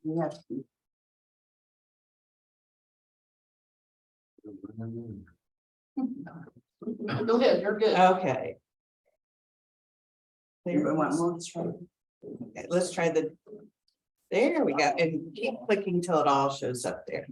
You have to. Go ahead, you're good. Okay. Anybody want more? Okay, let's try there we go, and keep clicking till it all shows up there.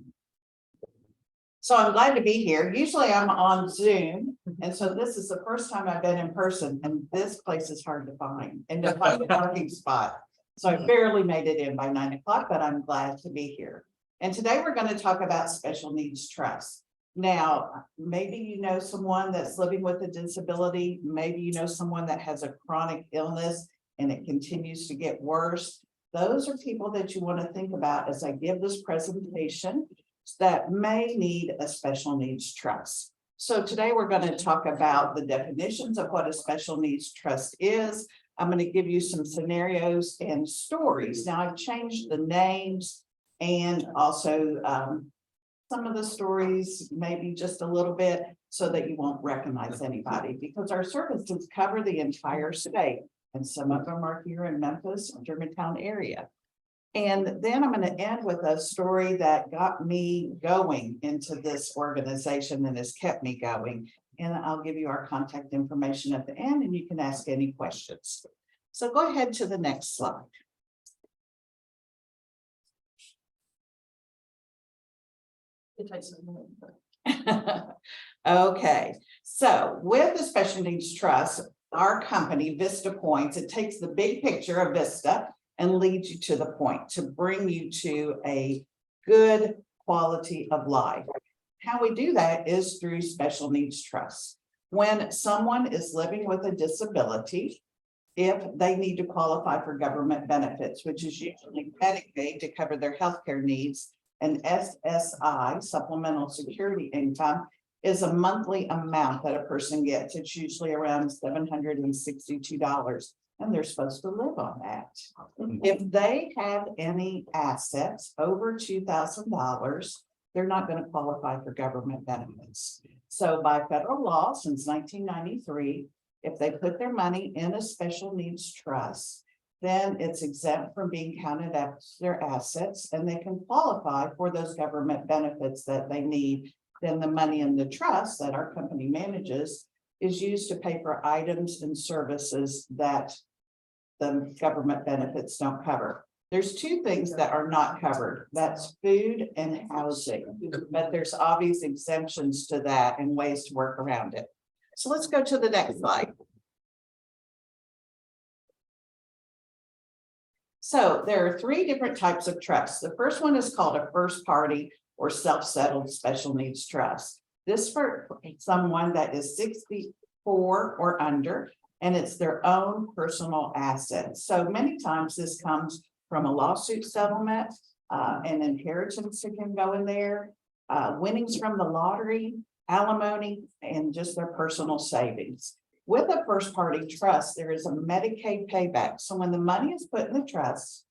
So I'm glad to be here. Usually I'm on Zoom, and so this is the first time I've been in person, and this place is hard to find and to find a parking spot. So I barely made it in by 9 o'clock, but I'm glad to be here. And today we're going to talk about special needs trusts. Now, maybe you know someone that's living with a disability, maybe you know someone that has a chronic illness and it continues to get worse. Those are people that you want to think about as I give this presentation that may need a special needs trust. So today we're going to talk about the definitions of what a special needs trust is. I'm going to give you some scenarios and stories. Now I've changed the names and also some of the stories, maybe just a little bit, so that you won't recognize anybody, because our services cover the entire state, and some of them are here in Memphis, Germantown area. And then I'm going to end with a story that got me going into this organization and has kept me going. And I'll give you our contact information at the end, and you can ask any questions. So go ahead to the next slide. It takes a minute. Okay, so with the special needs trust, our company, vistapoints, it takes the big picture of Vista and leads you to the point to bring you to a good quality of life. How we do that is through special needs trusts. When someone is living with a disability, if they need to qualify for government benefits, which is usually Medicaid to cover their healthcare needs, and SSI, supplemental security income, is a monthly amount that a person gets. It's usually around $762, and they're supposed to live on that. If they have any assets over $2,000, they're not going to qualify for government benefits. So by federal law, since 1993, if they put their money in a special needs trust, then it's exempt from being counted as their assets, and they can qualify for those government benefits that they need. Then the money in the trust that our company manages is used to pay for items and services that the government benefits don't cover. There's two things that are not covered. That's food and housing, but there's obvious exemptions to that and ways to work around it. So let's go to the next slide. So there are three different types of trusts. The first one is called a first party or self-settled special needs trust. This for someone that is 64 or under, and it's their own personal assets. So many times this comes from a lawsuit settlement, an inheritance that can go in there, winnings from the lottery, alimony, and just their personal savings. With a first party trust, there is a Medicaid payback. So when the money is put in the trust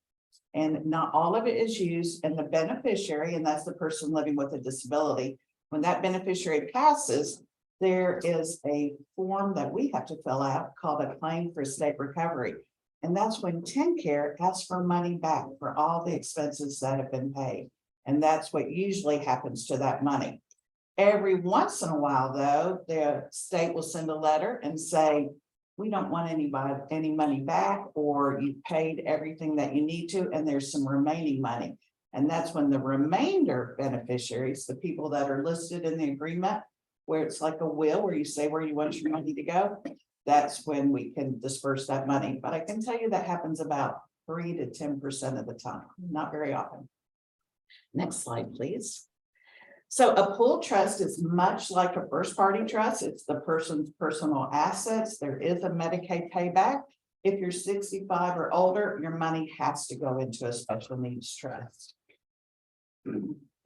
and not all of it is used, and the beneficiary, and that's the person living with a disability, when that beneficiary passes, there is a form that we have to fill out called a claim for state recovery. And that's when TennCare asks for money back for all the expenses that have been paid. And that's what usually happens to that money. Every once in a while, though, the state will send a letter and say, we don't want any money back, or you paid everything that you need to, and there's some remaining money. And that's when the remainder beneficiaries, the people that are listed in the agreement, where it's like a will, where you say where you want your money to go, that's when we can disperse that money. But I can tell you that happens about 3 to 10% of the time, not very often. Next slide, please. So a pooled trust is much like a first party trust. It's the person's personal assets. There is a Medicaid payback. If you're 65 or older, your money has to go into a special needs trust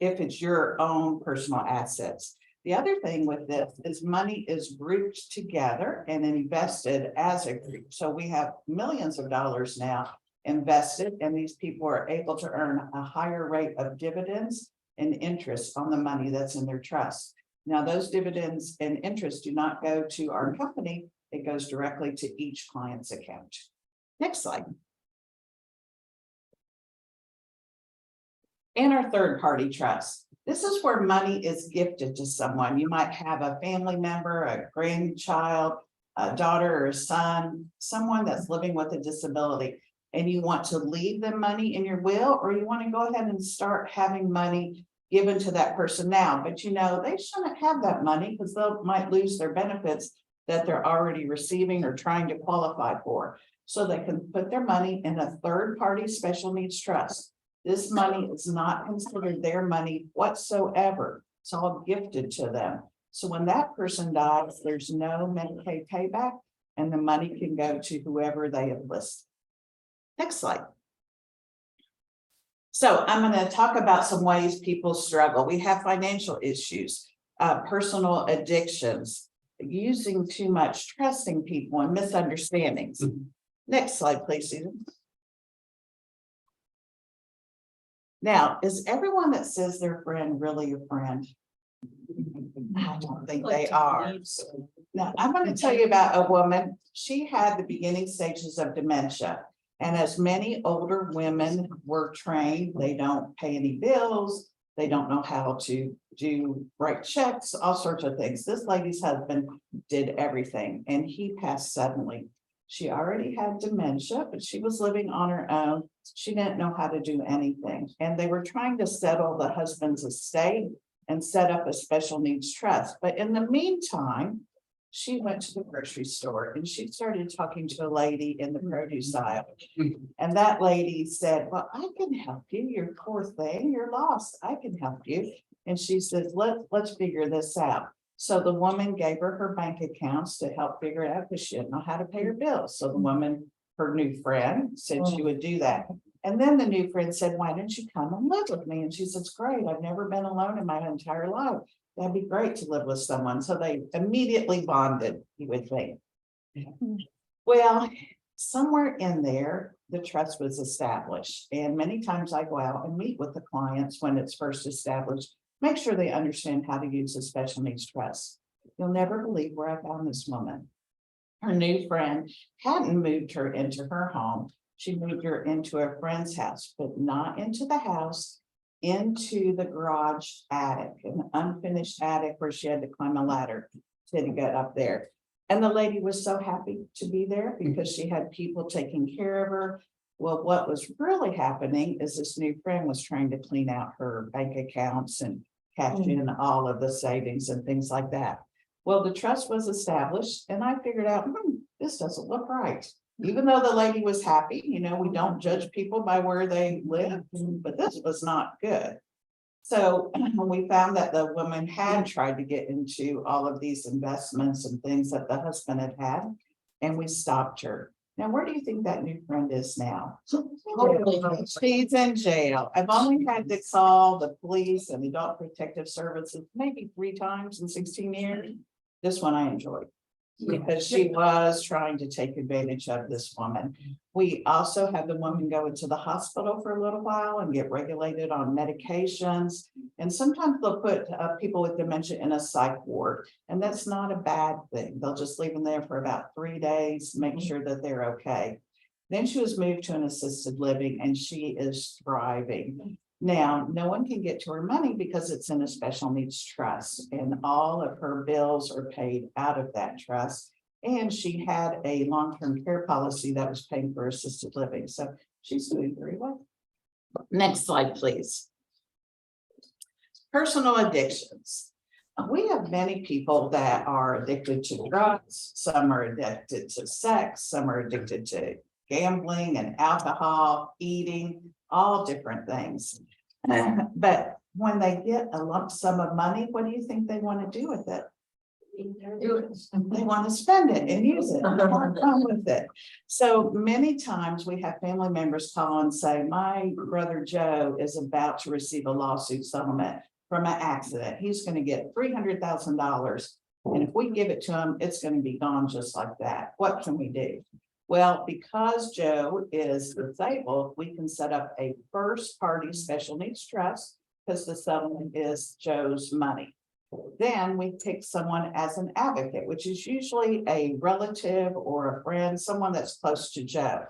if it's your own personal assets. The other thing with this is money is grouped together and invested as a group. So we have millions of dollars now invested, and these people are able to earn a higher rate of dividends and interest on the money that's in their trust. Now, those dividends and interest do not go to our company. It goes directly to each client's account. Next slide. And our third party trust. This is where money is gifted to someone. You might have a family member, a grandchild, a daughter or a son, someone that's living with a disability. And you want to leave them money in your will, or you want to go ahead and start having money given to that person now. But you know, they shouldn't have that money because they might lose their benefits that they're already receiving or trying to qualify for. So they can put their money in a third party special needs trust. This money is not considered their money whatsoever. It's all gifted to them. So when that person dies, there's no Medicaid payback, and the money can go to whoever they have listed. Next slide. So I'm going to talk about some ways people struggle. We have financial issues, personal addictions, using too much, trusting people, and misunderstandings. Next slide, please, Susan. Now, is everyone that says they're a friend really a friend? I don't think they are. Now, I'm going to tell you about a woman. She had the beginning stages of dementia. And as many older women were trained, they don't pay any bills. They don't know how to write checks, all sorts of things. This lady's husband did everything, and he passed suddenly. She already had dementia, but she was living on her own. She didn't know how to do anything. And they were trying to settle the husband's estate and set up a special needs trust. But in the meantime, she went to the grocery store and she started talking to a lady in the produce aisle. And that lady said, well, I can help you. You're poor thing. You're lost. I can help you. And she says, let's figure this out. So the woman gave her her bank accounts to help figure it out because she didn't know how to pay her bills. So the woman, her new friend, said she would do that. And then the new friend said, why don't you come and live with me? And she says, great. I've never been alone in my entire life. That'd be great to live with someone. So they immediately bonded, you would think. Well, somewhere in there, the trust was established. And many times I go out and meet with the clients when it's first established, make sure they understand how to use a special needs trust. You'll never believe where I found this woman. Her new friend hadn't moved her into her home. She moved her into a friend's house, but not into the house, into the garage attic, an unfinished attic where she had to climb a ladder to get up there. And the lady was so happy to be there because she had people taking care of her. Well, what was really happening is this new friend was trying to clean out her bank accounts and cash in all of the savings and things like that. Well, the trust was established and I figured out, this doesn't look right. Even though the lady was happy, you know, we don't judge people by where they live, but this was not good. So when we found that the woman had tried to get into all of these investments and things that the husband had, and we stopped her. Now, where do you think that new friend is now? She's in jail. I've only had to call the police and adult protective services maybe 3 times in 16 years. This one I enjoyed, because she was trying to take advantage of this woman. We also had the woman go into the hospital for a little while and get regulated on medications. And sometimes they'll put people with dementia in a psych ward, and that's not a bad thing. They'll just leave them there for about 3 days, make sure that they're okay. Then she was moved to an assisted living and she is thriving. Now, no one can get to her money because it's in a special needs trust and all of her bills are paid out of that trust. And she had a long-term care policy that was paying for assisted living. So she's doing very well. Next slide, please. Personal addictions. We have many people that are addicted to drugs. Some are addicted to sex. Some are addicted to gambling and alcohol, eating, all different things. But when they get a lump sum of money, what do you think they want to do with it? They want to spend it and use it and have fun with it. So many times we have family members call and say, my brother Joe is about to receive a lawsuit settlement from an accident. He's going to get $300,000. And if we give it to him, it's going to be gone just like that. What can we do? Well, because Joe is disabled, we can set up a first party special needs trust because the settlement is Joe's money. Then we pick someone as an advocate, which is usually a relative or a friend, someone that's close to Joe.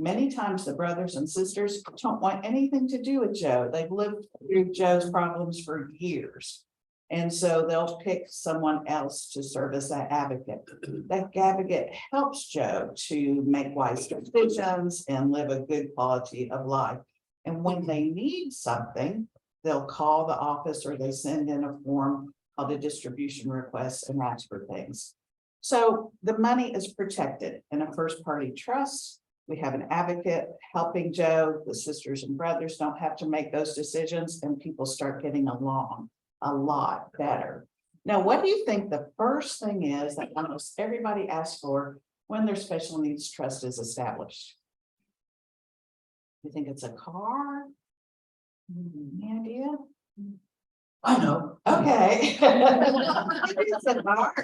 Many times the brothers and sisters don't want anything to do with Joe. They've lived through Joe's problems for years. And so they'll pick someone else to serve as that advocate. That advocate helps Joe to make wise decisions and live a good quality of life. And when they need something, they'll call the office or they send in a form called a distribution request and ask for things. So the money is protected in a first party trust. We have an advocate helping Joe. The sisters and brothers don't have to make those decisions, and people start getting along a lot better. Now, what do you think the first thing is that almost everybody asks for when their special needs trust is established? You think it's a car? Any idea? I know. Okay. It's a car.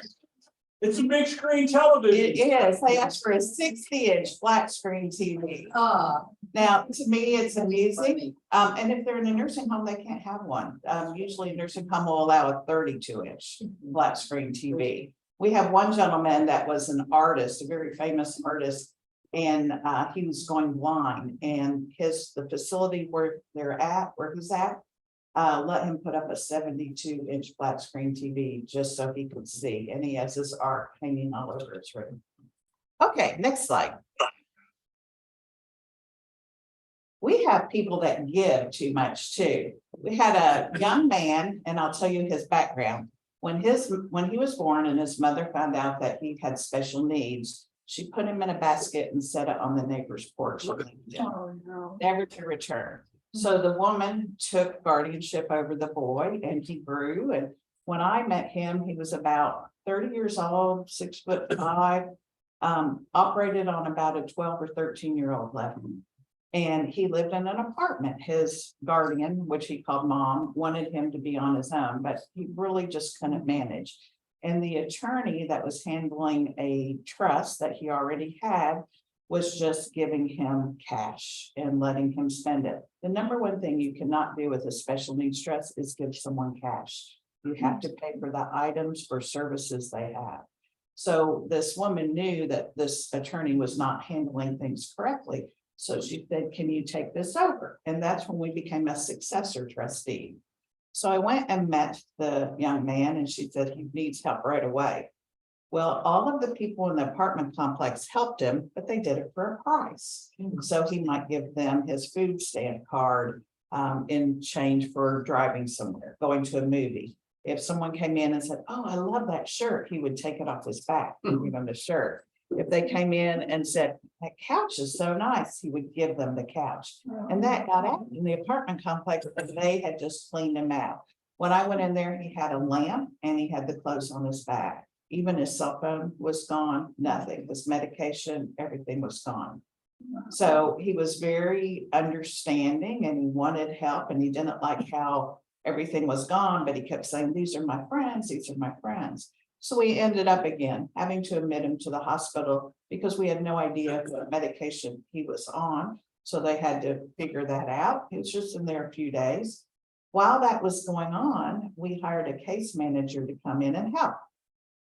It's a big screen television. It is. They asked for a 60-inch flat screen TV. Now, to me, it's amusing. And if they're in a nursing home, they can't have one. Usually a nursing home will allow a 32-inch flat screen TV. We have one gentleman that was an artist, a very famous artist, and he was going blind, and the facility where he's at, let him put up a 72-inch flat screen TV just so he could see, and he has his art hanging all over his room. Okay, next slide. We have people that give too much too. We had a young man, and I'll tell you his background. When he was born and his mother found out that he had special needs, she put him in a basket and set it on the neighbor's porch. Never to return. So the woman took guardianship over the boy, and he grew. And when I met him, he was about 30 years old, 6'5", operated on about a 12 or 13-year-old level. And he lived in an apartment. His guardian, which he called mom, wanted him to be on his own, but he really just couldn't manage. And the attorney that was handling a trust that he already had was just giving him cash and letting him spend it. The number one thing you cannot do with a special needs trust is give someone cash. You have to pay for the items or services they have. So this woman knew that this attorney was not handling things correctly. So she said, can you take this over? And that's when we became a successor trustee. So I went and met the young man, and she said he needs help right away. Well, all of the people in the apartment complex helped him, but they did it for a price. So he might give them his food stamp card in change for driving somewhere, going to a movie. If someone came in and said, oh, I love that shirt, he would take it off his back and give them the shirt. If they came in and said, that couch is so nice, he would give them the couch. And that got out in the apartment complex, and they had just cleaned him out. When I went in there, he had a lamp and he had the clothes on his back. Even his cell phone was gone, nothing. His medication, everything was gone. So he was very understanding, and he wanted help, and he didn't like how everything was gone, but he kept saying, these are my friends, these are my friends. So we ended up again having to admit him to the hospital because we had no idea what medication he was on. So they had to figure that out. He was just in there a few days. While that was going on, we hired a case manager to come in and help.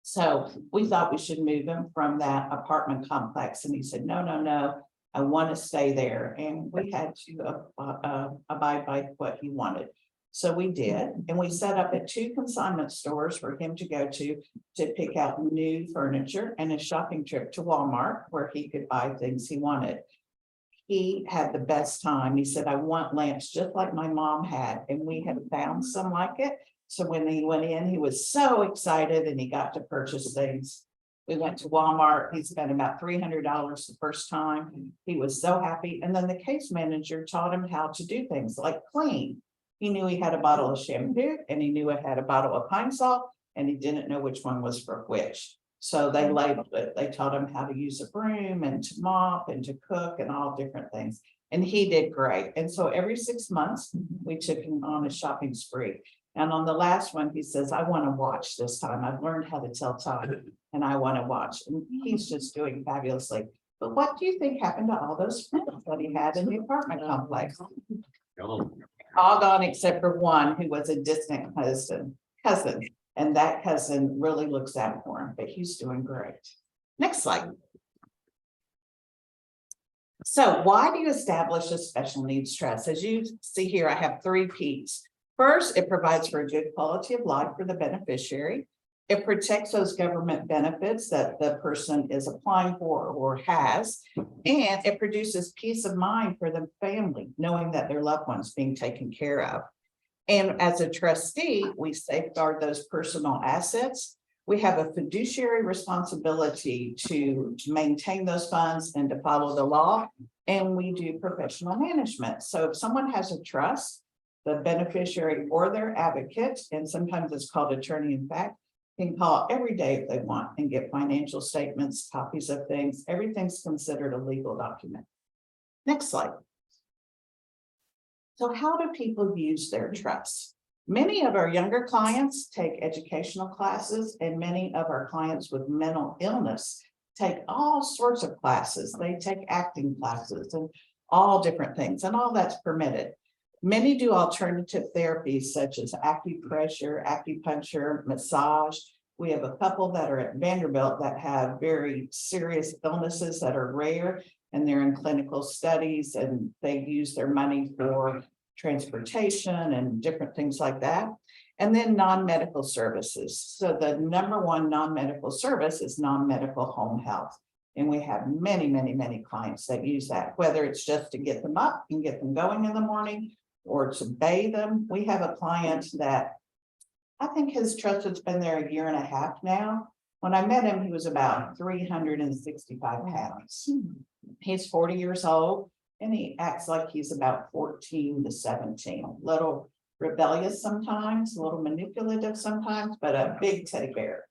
So we thought we should move him from that apartment complex. And he said, no, no, no, I want to stay there. And we had to abide by what he wanted. So we did, and we set up at 2 consignment stores for him to go to pick out new furniture, and a shopping trip to Walmart where he could buy things he wanted. He had the best time. He said, I want lamps just like my mom had, and we had found some like it. So when he went in, he was so excited, and he got to purchase things. We went to Walmart. He spent about $300 the first time. He was so happy. And then the case manager taught him how to do things like clean. He knew he had a bottle of shampoo, and he knew it had a bottle of Pine Sol, and he didn't know which one was for which. So they labeled it. They taught him how to use a broom and to mop and to cook and all different things. And he did great. And so every 6 months, we took him on a shopping spree. And on the last one, he says, I want to watch this time. I've learned how to tell time, and I want to watch. And he's just doing fabulously. But what do you think happened to all those friends that he had in the apartment complex? All gone except for one who was a distant cousin, and that cousin really looks out for him, but he's doing great. Next slide. So why do you establish a special needs trust? As you see here, I have 3 Ps. First, it provides for a good quality of life for the beneficiary. It protects those government benefits that the person is applying for or has, and it produces peace of mind for the family, knowing that their loved one's being taken care of. And as a trustee, we safeguard those personal assets. We have a fiduciary responsibility to maintain those funds and to follow the law, and we do professional management. So if someone has a trust, the beneficiary or their advocate, and sometimes it's called attorney in fact, can call every day if they want and get financial statements, copies of things. Everything's considered a legal document. Next slide. So how do people use their trusts? Many of our younger clients take educational classes, and many of our clients with mental illness take all sorts of classes. They take acting classes and all different things, and all that's permitted. Many do alternative therapies such as acupressure, acupuncture, massage. We have a couple that are at Vanderbilt that have very serious illnesses that are rare, and they're in clinical studies, and they use their money for transportation and different things like that. And then non-medical services. So the number one non-medical service is non-medical home health. And we have many, many, many clients that use that, whether it's just to get them up and get them going in the morning or to bathe them. We have a client that I think his trust has been there 1.5 years now. When I met him, he was about 365 pounds. He's 40 years old, and he acts like he's about 14 to 17, a little rebellious sometimes, a little manipulative sometimes, but a big teddy bear.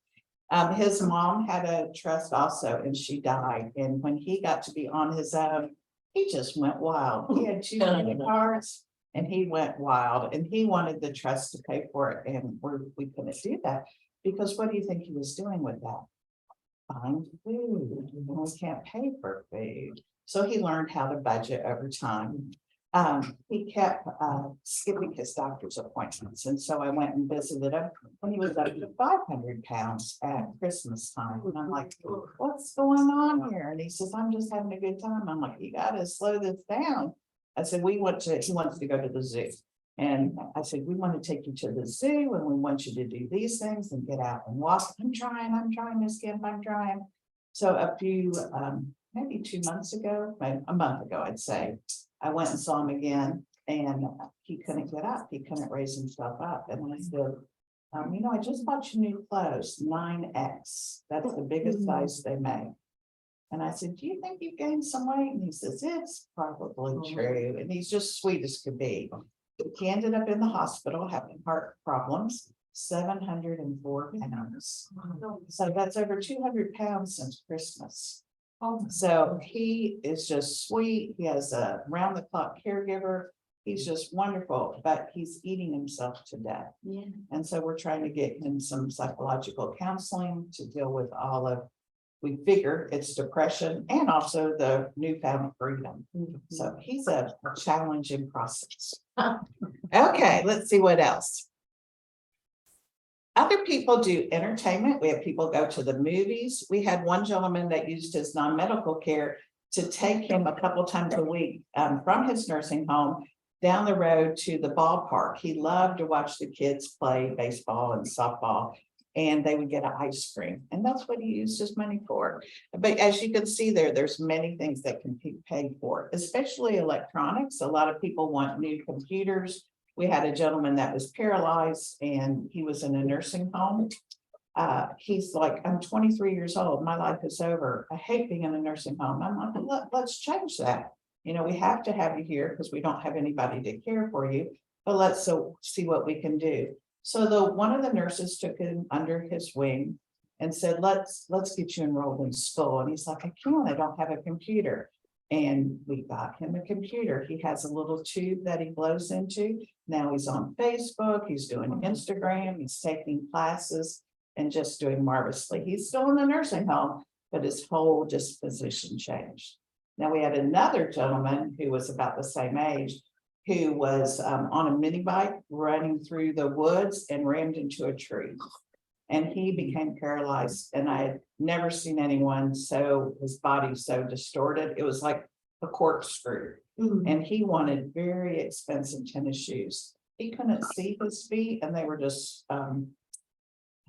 His mom had a trust also, and she died. And when he got to be on his own, he just went wild. He had 2 credit cards, and he went wild, and he wanted the trust to pay for it. And we couldn't do that because what do you think he was doing with that? Buying food. We can't pay for food. So he learned how to budget over time. He kept skipping his doctor's appointments. And so I went and visited him when he was up to 500 pounds at Christmas time. And I'm like, what's going on here? And he says, I'm just having a good time. I'm like, you got to slow this down. I said, he wants to go to the zoo. And I said, we want to take you to the zoo, and we want you to do these things and get out and walk. I'm trying, Miss Kemp, I'm trying. So a few, maybe 2 months ago, a month ago, I'd say, I went and saw him again, and he couldn't get up. He couldn't raise himself up. And I said, I just bought you new clothes, 9X. That's the biggest size they make. And I said, do you think you've gained some weight? And he says, it's probably true. And he's just sweet as could be. He ended up in the hospital having heart problems, 704 pounds. So that's over 200 pounds since Christmas. So he is just sweet. He has a round the clock caregiver. He's just wonderful, but he's eating himself to death. Yeah. And so we're trying to get him some psychological counseling to deal with all of, we figure it's depression and also the newfound freedom. So he's a challenging process. Okay, let's see what else. Other people do entertainment. We have people go to the movies. We had one gentleman that used his non-medical care to take him a couple times a week from his nursing home down the road to the ballpark. He loved to watch the kids play baseball and softball, and they would get an ice cream. And that's what he used his money for. But as you can see there, there's many things that can be paid for, especially electronics. A lot of people want new computers. We had a gentleman that was paralyzed, and he was in a nursing home. He's like, I'm 23 years old. My life is over. I hate being in a nursing home. I'm like, let's change that. We have to have you here because we don't have anybody to care for you, but let's see what we can do. So one of the nurses took him under his wing and said, let's get you enrolled in school. And he's like, I can't, I don't have a computer. And we got him a computer. He has a little tube that he blows into. Now he's on Facebook, he's doing Instagram, he's taking classes and just doing marvelously. He's still in the nursing home, but his whole disposition changed. Now we had another gentleman who was about the same age who was on a mini bike running through the woods and rammed into a tree. And he became paralyzed, and I had never seen anyone his body so distorted. It was like a corkscrew. And he wanted very expensive tennis shoes. He couldn't see his feet and they were just, I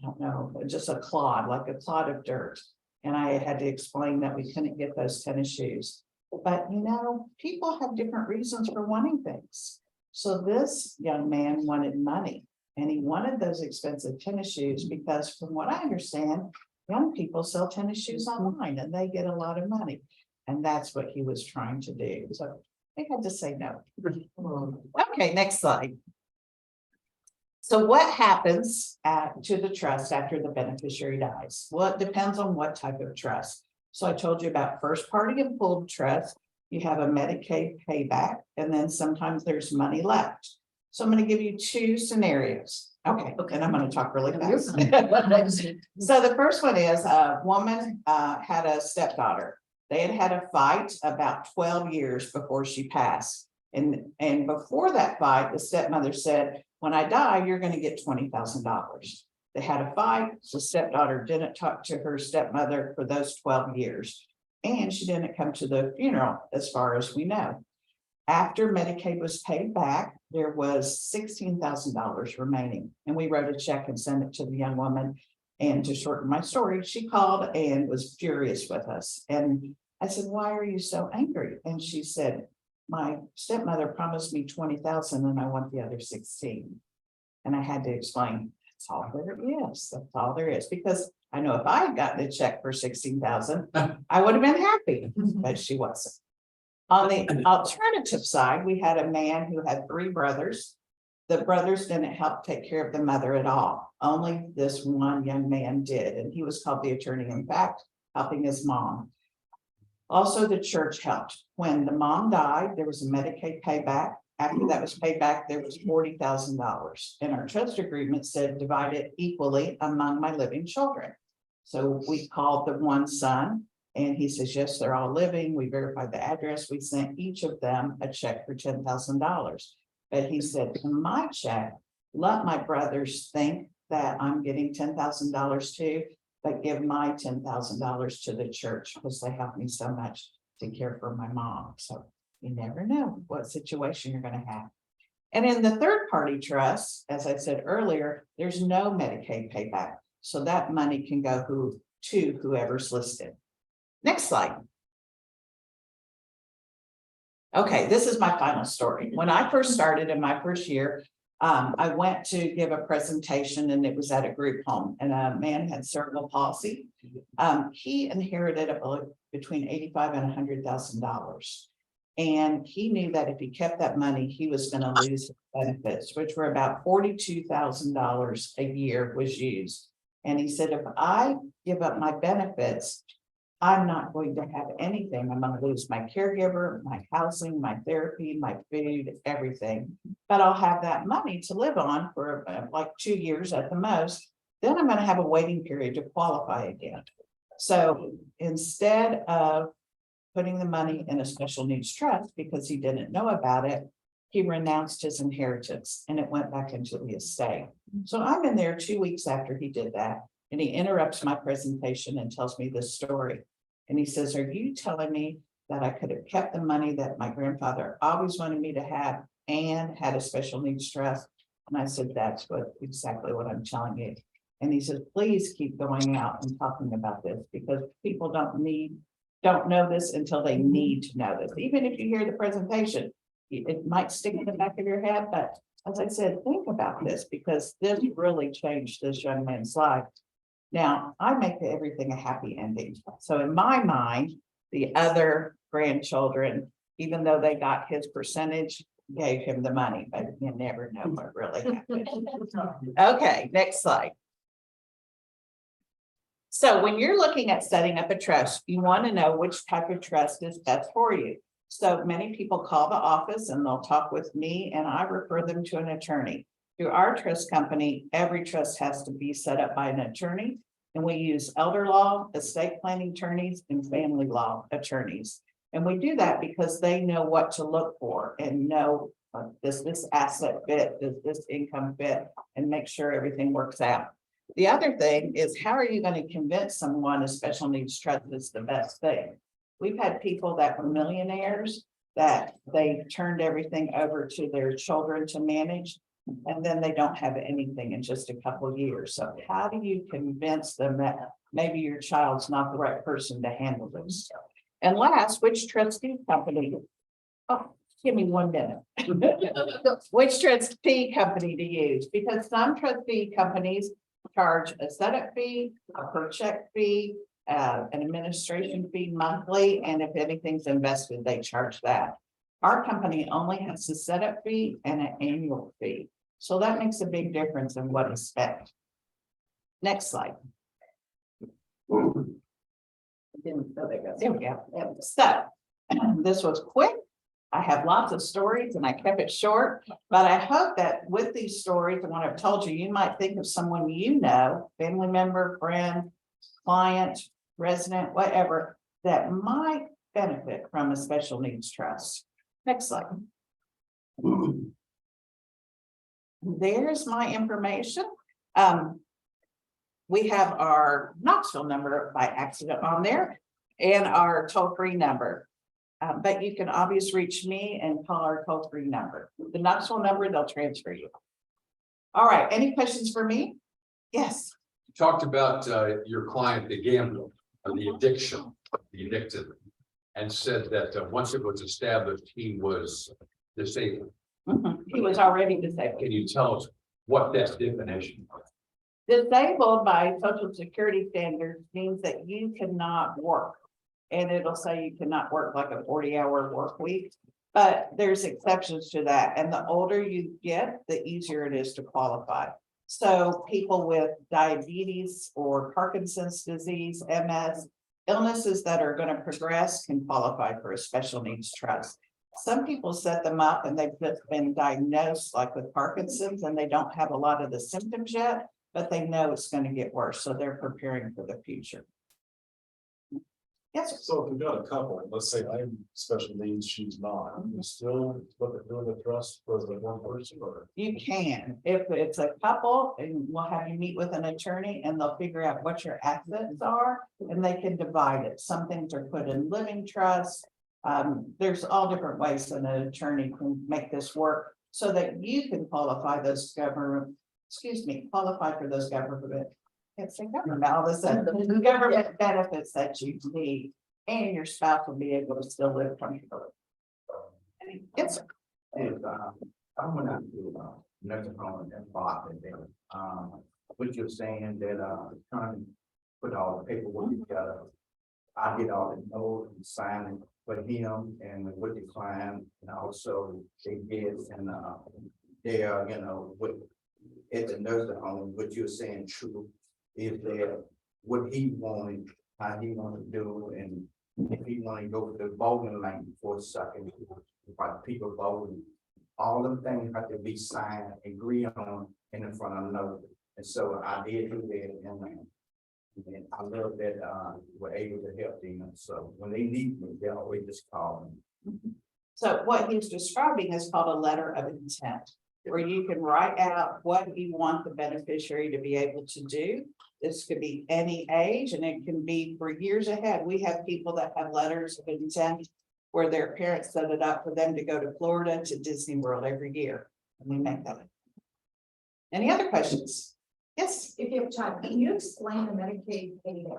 don't know, just a clod, like a clod of dirt. And I had to explain that we couldn't get those tennis shoes. But you know, people have different reasons for wanting things. So this young man wanted money and he wanted those expensive tennis shoes because from what I understand, young people sell tennis shoes online and they get a lot of money. And that's what he was trying to do. So I had to say no. Okay, next slide. So what happens to the trust after the beneficiary dies? Well, it depends on what type of trust. So I told you about first party and pooled trust. You have a Medicaid payback, and then sometimes there's money left. So I'm going to give you two scenarios. Okay, and I'm going to talk really fast. So the first one is a woman had a stepdaughter. They had a fight about 12 years before she passed. And before that fight, the stepmother said, when I die, you're going to get $20,000. They had a fight. The stepdaughter didn't talk to her stepmother for those 12 years. And she didn't come to the funeral, as far as we know. After Medicaid was paid back, there was $16,000 remaining. And we wrote a check and sent it to the young woman. And to shorten my story, she called and was furious with us. And I said, why are you so angry? And she said, my stepmother promised me 20,000 and I want the other 16. And I had to explain, that's all there is. That's all there is. Because I know if I had gotten a check for 16,000, I would have been happy, but she wasn't. On the alternative side, we had a man who had 3 brothers. The brothers didn't help take care of the mother at all. Only this one young man did. And he was called the attorney, in fact, helping his mom. Also, the church helped. When the mom died, there was a Medicaid payback. After that was paid back, there was $40,000. And our trust agreement said divide it equally among my living children. So we called the one son and he says, yes, they're all living. We verified the address. We sent each of them a check for $10,000. But he said, in my check, let my brothers think that I'm getting $10,000 too, but give my $10,000 to the church because they helped me so much to care for my mom. So you never know what situation you're going to have. And in the third party trust, as I said earlier, there's no Medicaid payback. So that money can go to whoever's listed. Next slide. Okay, this is my final story. When I first started in my first year, I went to give a presentation and it was at a group home and a man had cerebral palsy. He inherited between $85,000 and $100,000. And he knew that if he kept that money, he was going to lose his benefits, which were about $42,000 a year was used. And he said, if I give up my benefits, I'm not going to have anything. I'm going to lose my caregiver, my housing, my therapy, my food, everything. But I'll have that money to live on for like 2 years at the most. Then I'm going to have a waiting period to qualify again. So instead of putting the money in a special needs trust because he didn't know about it, he renounced his inheritance and it went back into the estate. So I'm in there 2 weeks after he did that. And he interrupts my presentation and tells me this story. And he says, are you telling me that I could have kept the money that my grandfather always wanted me to have and had a special needs trust? And I said, that's exactly what I'm telling you. And he says, please keep going out and talking about this because people don't know this until they need to know this. Even if you hear the presentation, it might stick in the back of your head. But as I said, think about this because this really changed this young man's life. Now, I make everything a happy ending. So in my mind, the other grandchildren, even though they got his percentage, gave him the money, but you never know what really happened. Okay, next slide. So when you're looking at setting up a trust, you want to know which type of trust is best for you. So many people call the office and they'll talk with me and I refer them to an attorney. Through our trust company, every trust has to be set up by an attorney, and we use elder law, estate planning attorneys, and family law attorneys. And we do that because they know what to look for and know does this asset fit, does this income fit, and make sure everything works out. The other thing is, how are you going to convince someone a special needs trust is the best thing? We've had people that were millionaires that they turned everything over to their children to manage. And then they don't have anything in just a couple of years. So how do you convince them that maybe your child's not the right person to handle this stuff? And last, which trustee company? Oh, give me 1 minute. Which trustee company to use? Because some trustee companies charge a setup fee, a per check fee, an administration fee monthly, and if anything's invested, they charge that. Our company only has a setup fee and an annual fee. So that makes a big difference in what is spent. Next slide. There we go. So this was quick. I have lots of stories and I kept it short, but I hope that with these stories and what I've told you, you might think of someone you know, family member, friend, client, resident, whatever, that might benefit from a special needs trust. Next slide. There's my information. We have our Knoxville number by accident on there and our toll-free number. But you can always reach me and call our toll-free number. The Knoxville number, they'll transfer you. All right, any questions for me? Yes. You talked about your client, the gambler, or the addiction, the addicted, and said that once it was established, he was disabled. He was already disabled. Can you tell us what that definition was? Disabled by Social Security standards means that you cannot work. And it'll say you cannot work like a 40-hour work week, but there's exceptions to that. And the older you get, the easier it is to qualify. So people with diabetes or Parkinson's disease, MS, illnesses that are going to progress can qualify for a special needs trust. Some people set them up and they've just been diagnosed like with Parkinson's and they don't have a lot of the symptoms yet, but they know it's going to get worse. So they're preparing for the future. Yes, sir. So if we've got a couple, let's say I'm special needs, she's not, we still look at doing a trust for the one person or? You can, if it's a couple, and we'll have you meet with an attorney and they'll figure out what your assets are and they can divide it. Some things are put in living trust. There's all different ways that an attorney can make this work so that you can qualify those qualify for those government. Can't say government, all of a sudden, the government benefits that you need, and your spouse will be able to still live comfortably. Yes, sir. I went out to nursing home and bought it there. What you're saying that trying to put all the paperwork together. I get all the notes and sign it for him and with the client, and also they get and they are, you know, with at the nursing home, what you're saying true is that what he wanted, how he wanted to do, and if he wanted to go to the bowling lane for a second, like people bowling, all them things have to be signed, agree on in front of another. And so I did do that, and I love that we're able to help them. So when they need me, they always just call me. So what he's describing is called a letter of intent, where you can write out what you want the beneficiary to be able to do. This could be any age and it can be for years ahead. We have people that have letters of intent where their parents set it up for them to go to Florida to Disney World every year. And we make that. Any other questions? Yes. If you have time, can you explain the Medicaid payday?